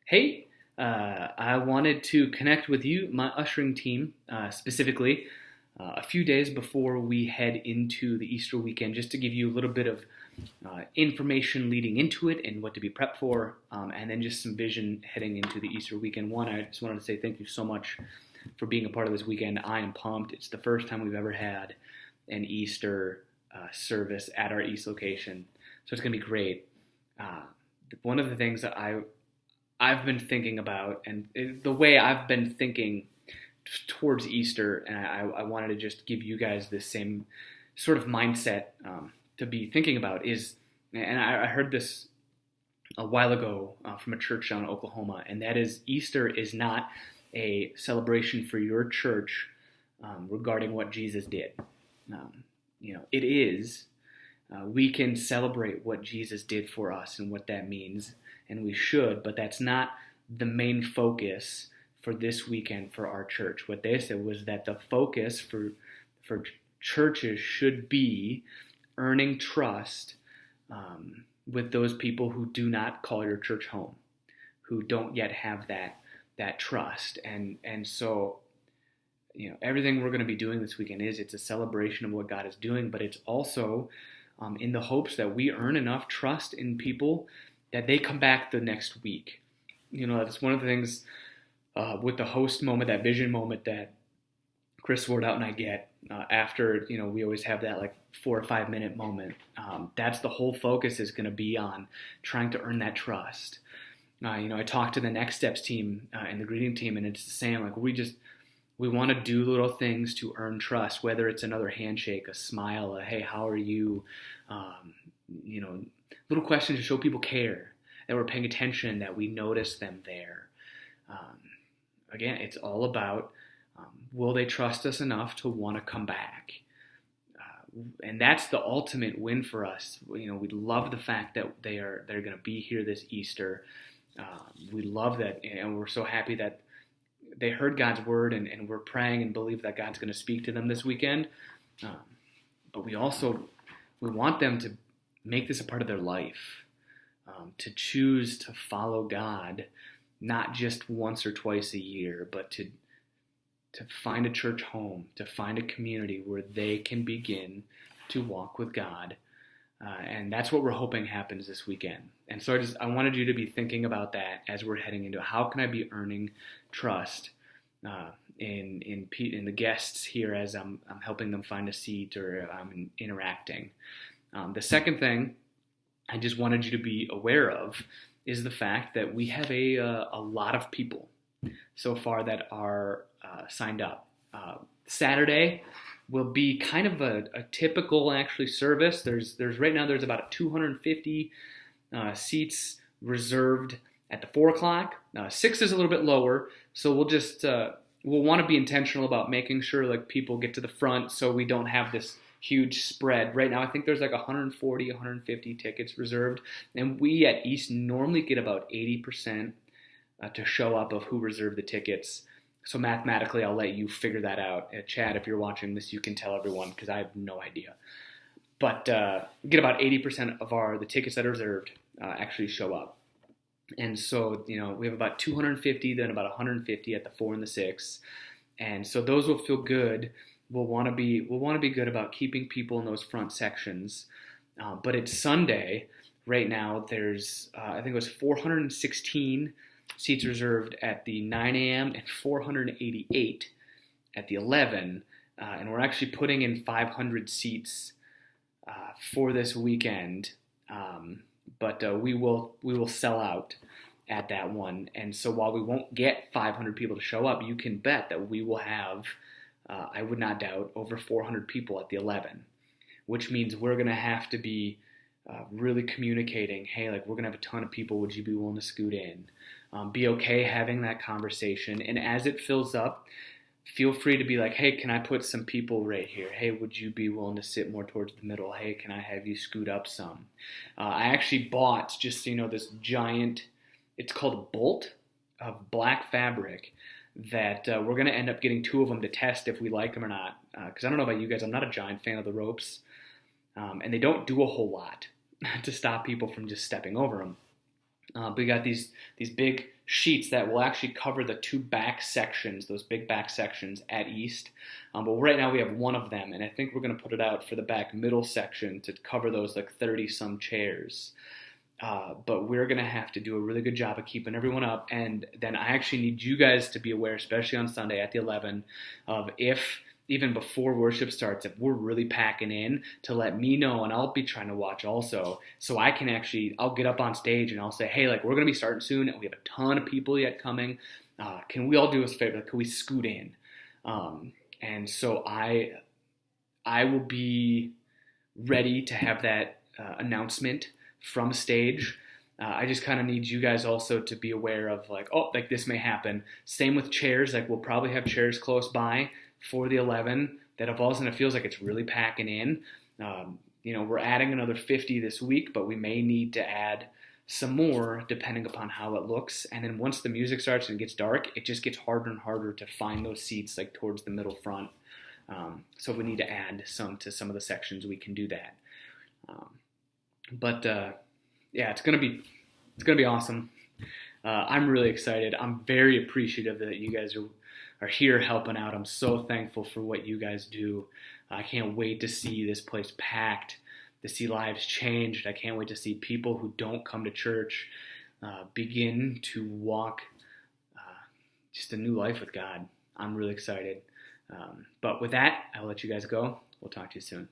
Hey, I wanted to connect with you, my ushering team, specifically a few days before we head into the Easter weekend, just to give you a little bit of information leading into it and what to be prepped for, and then just some vision heading into the Easter weekend. One, I just wanted to say thank you so much for being a part of this weekend. I am pumped. It's the first time we've ever had an Easter service at our East location, so it's going to be great. One of the things that I've been thinking about, and the way I've been thinking towards Easter, and I wanted to just give you guys this same sort of mindset to be thinking about is, and I heard this a while ago from a church down in Oklahoma, and that is Easter is not a celebration for your church regarding what Jesus did. It is. We can celebrate what Jesus did for us and what that means, and we should, but that's not the main focus for this weekend for our church. What they said was that the focus for churches should be earning trust with those people who do not call your church home, who don't yet have that trust. And so, everything we're going to be doing this weekend it's a celebration of what God is doing, but it's also in the hopes that we earn enough trust in people that they come back the next week. That's one of the things with the host moment, that vision moment that Chris Wardout and I get after, we always have that like 4 or 5 minute moment. That's the whole focus is going to be on trying to earn that trust. I talked to the Next Steps team and the greeting team, and it's the same. Like we want to do little things to earn trust, whether it's another handshake, a smile, a hey, how are you? Little questions to show people care, that we're paying attention, that we notice them there. Again, it's all about will they trust us enough to want to come back? And that's the ultimate win for us. We love the fact that they're going to be here this Easter. We love that, and we're so happy that they heard God's word, and we're praying and believe that God's going to speak to them this weekend. But we want them to make this a part of their life, to choose to follow God, not just once or twice a year, but to find a church home, to find a community where they can begin to walk with God. And that's what we're hoping happens this weekend. And so I wanted you to be thinking about that as we're heading into how can I be earning trust in the guests here as I'm helping them find a seat or I'm interacting. The second thing I just wanted you to be aware of is the fact that we have a lot of people so far that are signed up. Saturday will be kind of a typical actually service. There's right now there's about 250 seats reserved at the 4 o'clock. 6 is a little bit lower, so we'll want to be intentional about making sure like people get to the front so we don't have this huge spread. Right now I think there's like 140, 150 tickets reserved, and we at East normally get about 80% to show up of who reserved the tickets. So mathematically, I'll let you figure that out. Chad, if you're watching this, you can tell everyone because I have no idea. But we get about 80% of the tickets that are reserved actually show up. And so, we have about 250, then about 150 at the 4 and the 6. And so those will feel good. We'll want to be good about keeping people in those front sections. But it's Sunday right now. There's I think it was 416 seats reserved at the 9 a.m. and 488 at the 11. And we're actually putting in 500 seats for this weekend. But we will sell out at that one. And so while we won't get 500 people to show up, you can bet that we will have, I would not doubt, over 400 people at the 11, which means we're going to have to be really communicating, hey, like we're going to have a ton of people. Would you be willing to scoot in? Be okay having that conversation. And as it fills up, feel free to be like, hey, can I put some people right here? Hey, would you be willing to sit more towards the middle? Hey, can I have you scoot up some? I actually bought, just so you know, this giant, it's called a bolt of black fabric that we're going to end up getting 2 of them to test if we like them or not. Because I don't know about you guys, I'm not a giant fan of the ropes. And they don't do a whole lot to stop people from just stepping over them. But we got these big sheets that will actually cover the two back sections, those big back sections at East. But right now we have one of them, and I think we're going to put it out for the back middle section to cover those like 30-some chairs. But we're going to have to do a really good job of keeping everyone up. And then I actually need you guys to be aware, especially on Sunday at the 11, of if, even before worship starts, if we're really packing in, to let me know, and I'll be trying to watch also, so I can actually, I'll get up on stage and I'll say, hey, like, we're going to be starting soon, and we have a ton of people yet coming. Can we all do us a favor? Can we scoot in? And so I will be ready to have that announcement from stage. I just kind of need you guys also to be aware of like, oh, like this may happen. Same with chairs. Like we'll probably have chairs close by for the 11 that if all of a sudden it feels like it's really packing in. We're adding another 50 this week, but we may need to add some more depending upon how it looks. And then once the music starts and it gets dark, it just gets harder and harder to find those seats like towards the middle front. So if we need to add some to some of the sections, we can do that. It's gonna be awesome. I'm really excited. I'm very appreciative that you guys are here helping out. I'm so thankful for what you guys do. I can't wait to see this place packed, to see lives changed. I can't wait to see people who don't come to church begin to walk just a new life with God. I'm really excited. But with that, I'll let you guys go. We'll talk to you soon.